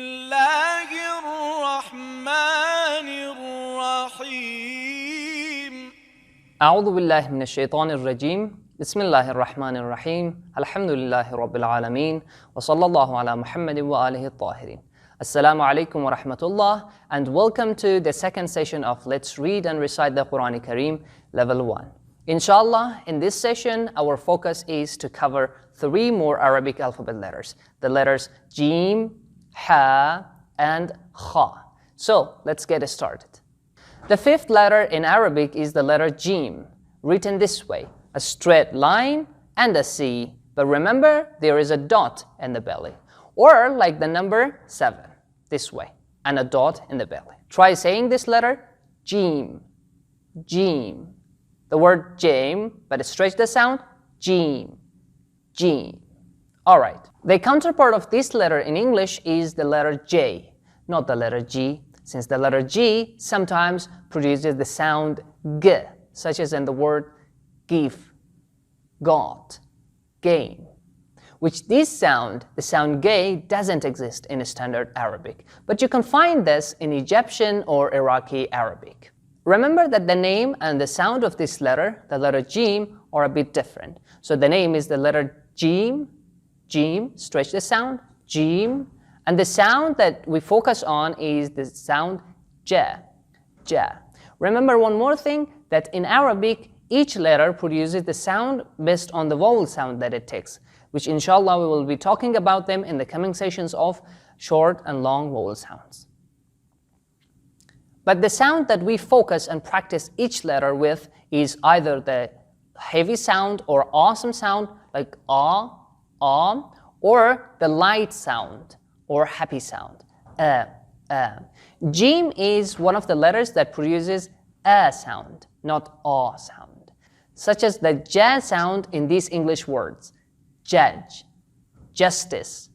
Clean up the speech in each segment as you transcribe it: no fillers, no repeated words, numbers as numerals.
الله الرحمن الرحيم أعوذ بالله من الشيطان الرجيم بسم الله الرحمن الرحيم الحمد لله رب العالمين وصلى الله على محمد وآله الطاهرين. Assalamu alaikum wa rahmatullah, and welcome to the second session of Let's Read and Recite the Quranic Kareem Level 1. Inshallah, in this session, our focus is to cover 3 more Arabic alphabet letters. The letters Jeem, Ha, and Kha. So, let's get started. The 5th letter in Arabic is the letter Jeem, written this way, a straight line and a C. But remember, there is a dot in the belly. Or like the number 7, this way, and a dot in the belly. Try saying this letter, Jeem, Jeem. The word Jeem, but stretch the sound, Jeem, Jeem. Alright, the counterpart of this letter in English is the letter J, not the letter G, since the letter G sometimes produces the sound G, such as in the word give, got, gain. Which this sound, the sound gay, doesn't exist in standard Arabic, but you can find this in Egyptian or Iraqi Arabic. Remember that the name and the sound of this letter, the letter Jeem, are a bit different. So the name is the letter Jeem, Jeem, stretch the sound, Jeem, and the sound that we focus on is the sound Ja, Ja. Remember one more thing, that in Arabic, each letter produces the sound based on the vowel sound that it takes, which inshallah we will be talking about them in the coming sessions of short and long vowel sounds. But the sound that we focus and practice each letter with is either the heavy sound or awesome sound like ah, or the light sound or happy sound, Jeem is one of the letters that produces a sound, not a sound, such as the ja sound in these English words. Judge, justice,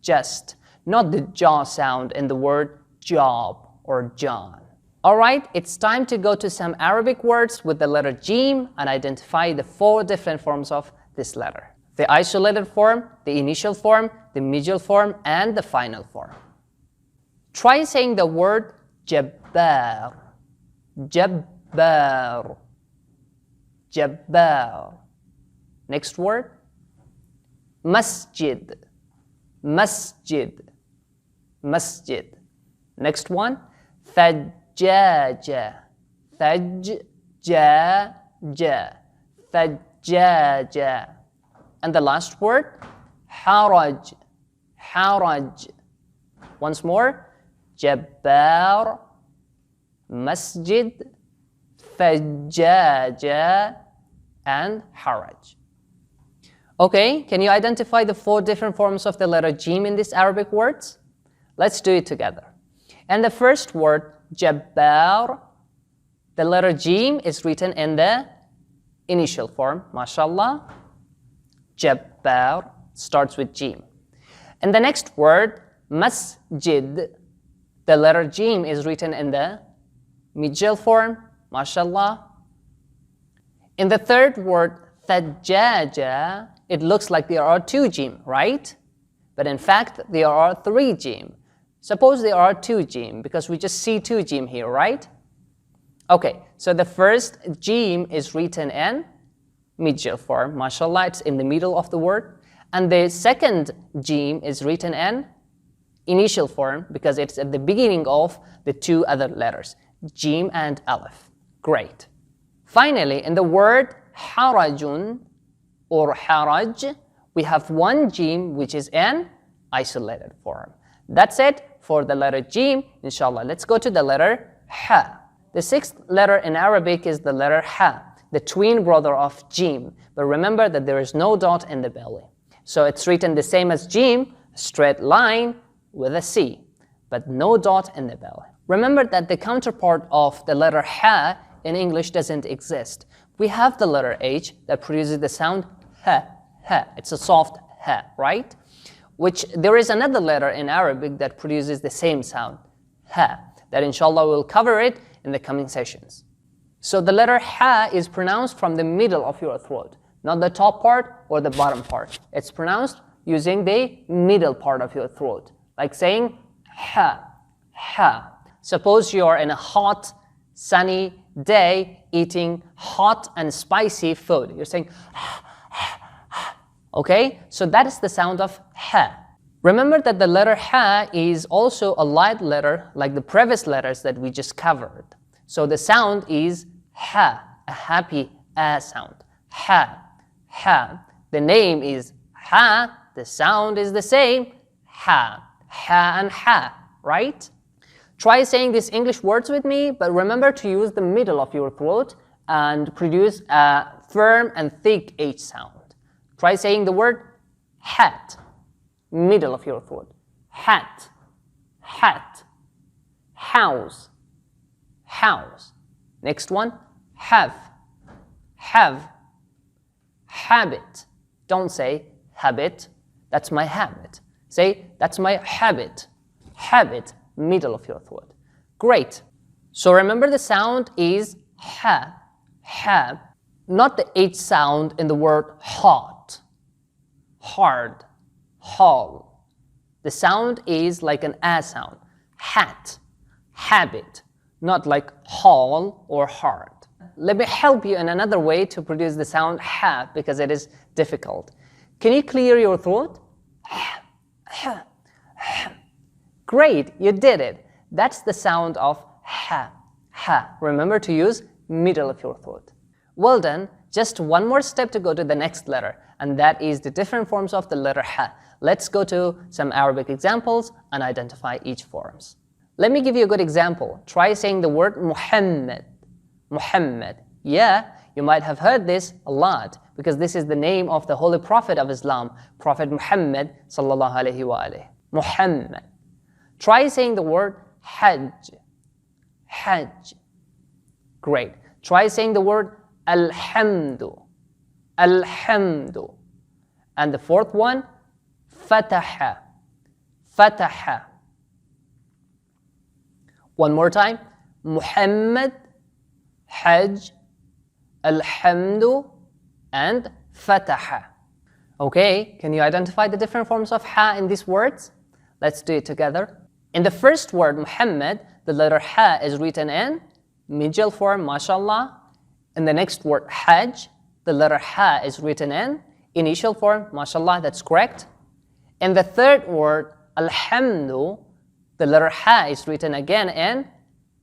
just, not the jaw sound in the word job or John. Alright, it's time to go to some Arabic words with the letter Jeem and identify the 4 different forms of this letter. The isolated form, the initial form, the middle form, and the final form. Try saying the word Jabbar, Jabbar, Jabbar. Next word, Masjid, Masjid, Masjid. Next one, Thajjaja, Thajjaja, Thajjaja. And the last word, Haraj, Haraj. Once more, Jabbar, Masjid, Thajjaja, and Haraj. Okay, can you identify the 4 different forms of the letter Jeem in these Arabic words? Let's do it together. And the first word, Jabbar, the letter Jeem is written in the initial form, mashallah. Jabbar starts with Jeem. And the next word, Masjid, the letter Jeem is written in the middle form, mashallah. In the third word, Thajjaja, it looks like there are 2 Jeem, right? But in fact, there are 3 Jeem. Suppose there are 2 Jeem, because we just see 2 Jeem here, right? Okay, so the first Jeem is written in middle form, mashallah, it's in the middle of the word. And the second Jeem is written in initial form, because it's at the beginning of the 2 other letters, Jeem and Aleph. Great. Finally, in the word Harajun or Haraj, we have 1 Jeem which is in isolated form. That's it for the letter Jeem. Inshallah, let's go to the letter Ha. The 6th letter in Arabic is the letter Ha, the twin brother of Jeem. But remember that there is no dot in the belly. So it's written the same as Jeem, straight line with a C, but no dot in the belly. Remember that the counterpart of the letter Ha in English doesn't exist. We have the letter H that produces the sound Ha, Ha. It's a soft Ha, right? Which there is another letter in Arabic that produces the same sound, Ha. That inshallah we'll cover it in the coming sessions. So the letter Ha is pronounced from the middle of your throat, not the top part or the bottom part. It's pronounced using the middle part of your throat, like saying ha, ha. Suppose you are in a hot, sunny day eating hot and spicy food. You're saying, okay? So that is the sound of ha. Remember that the letter ha is also a light letter like the previous letters that we just covered. So the sound is ha, a happy sound. Ha, ha. The name is ha, the sound is the same. Ha, ha and ha, right? Try saying these English words with me, but remember to use the middle of your throat and produce a firm and thick H sound. Try saying the word hat, middle of your throat. Hat, hat. House, house. Next one, have, have. Habit. Don't say habit, that's my habit. Say, that's my habit. Habit, middle of your throat. Great. So remember the sound is ha, have, not the H sound in the word hot, hard, hall. The sound is like an A sound. Hat, habit, not like hall or hard. Let me help you in another way to produce the sound ha because it is difficult. Can you clear your throat? Great, you did it. That's the sound of ha, ha. Remember to use middle of your throat. Well done, just one more step to go to the next letter, and that is the different forms of the letter ha. Let's go to some Arabic examples and identify each forms. Let me give you a good example. Try saying the word Muhammad. Muhammad. Yeah, you might have heard this a lot because this is the name of the Holy Prophet of Islam, Prophet Muhammad sallallahu alaihi wa alihi. Muhammad. Try saying the word Hajj. Hajj. Great. Try saying the word Alhamdu. Alhamdu. And the fourth one, Fataha. Fataha. One more time. Muhammad, Hajj, Alhamdu, and Fataha. Okay, can you identify the different forms of ha in these words? Let's do it together. In the first word, Muhammad, the letter ha is written in middle form, mashallah. In the next word, Hajj, the letter ha is written in initial form, mashallah, that's correct. In the third word, Alhamdu, the letter ha is written again in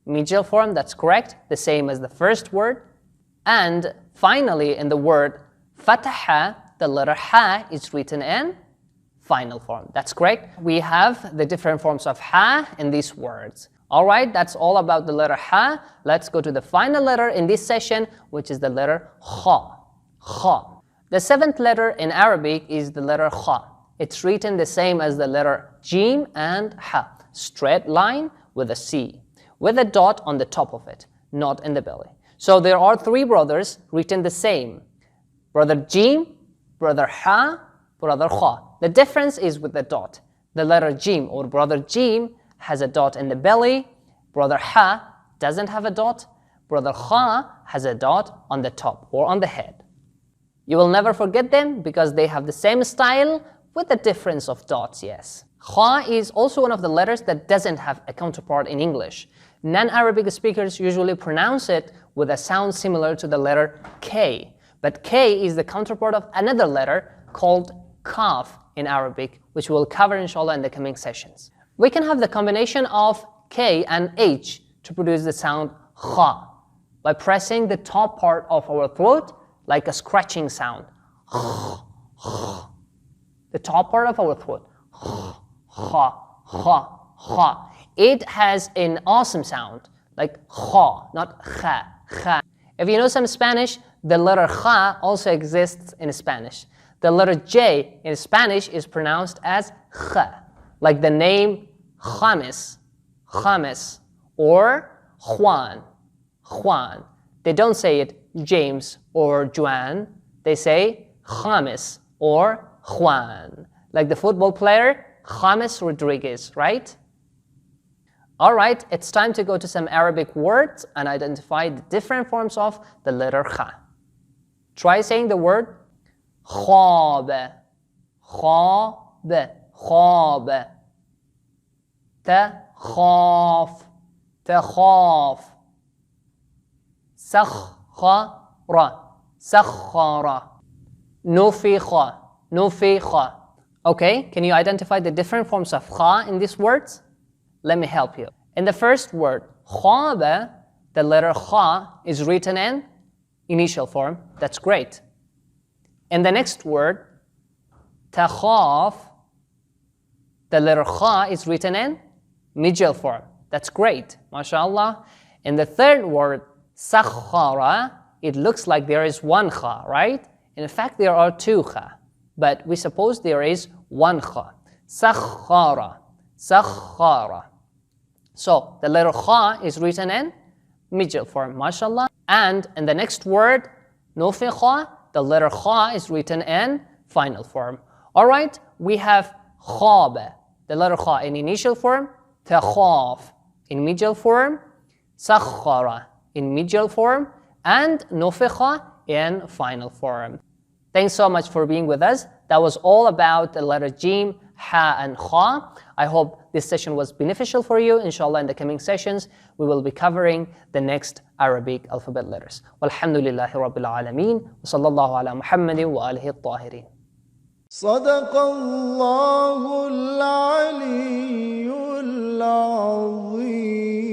middle form, that's correct, the same as the first word. And finally, in the word Fataha, the letter ha is written in final form. That's correct. We have the different forms of ha in these words. All right, that's all about the letter ha. Let's go to the final letter in this session, which is the letter kha. Kha. The seventh letter in Arabic is the letter kha. It's written the same as the letter Jeem and ha. Straight line with a C, with a dot on the top of it, not in the belly. So there are three brothers written the same. Brother Jeem, brother ha, brother kha. The difference is with the dot. The letter Jeem or brother Jeem has a dot in the belly. Brother ha doesn't have a dot. Brother kha has a dot on the top or on the head. You will never forget them because they have the same style with the difference of dots, yes. Kha is also one of the letters that doesn't have a counterpart in English. Non-Arabic speakers usually pronounce it with a sound similar to the letter K. But K is the counterpart of another letter called Kaf in Arabic, which we'll cover inshallah in the coming sessions. We can have the combination of K and H to produce the sound Kha by pressing the top part of our throat like a scratching sound. The top part of our throat. Kha, kha, kha. It has an awesome sound like kha, not kha, kha. If you know some Spanish, the letter kha also exists in Spanish. The letter J in Spanish is pronounced as kha, like the name James, James, or Juan, Juan. They don't say it James or Juan. They say James or Juan, like the football player James Rodriguez, right? All right, it's time to go to some Arabic words and identify the different forms of the letter kha. Try saying the word khab, khab, khab. تخاف تخاف سخر سخر نفخ نفخ. Okay, can you identify the different forms of kha in these words? Let me help you. In the first word, khaba, the letter kha is written in initial form. That's great. In the next word, takhaf, the letter kha is written in middle form. That's great, mashallah. In the third word, sakhara, it looks like there is one kha, right? In fact, there are two kha, but we suppose there is one kha. Sakhara, sakhara. So the letter kha is written in middle form, mashallah. And in the next word, nufikha, the letter kha is written in final form. All right, we have khaba, the letter kha in initial form, takhaf in middle form, sakhara in middle form, and nufikha in final form. Thanks so much for being with us. That was all about the letter Jeem, Ha, and Kha. I hope this session was beneficial for you. Inshallah, in the coming sessions, we will be covering the next Arabic alphabet letters. Walhamdulillahi Rabbil Alameen. Wa sallallahu ala Muhammadin wa alihi at-tahirin. Sadaqallahul Aliyyul Azim.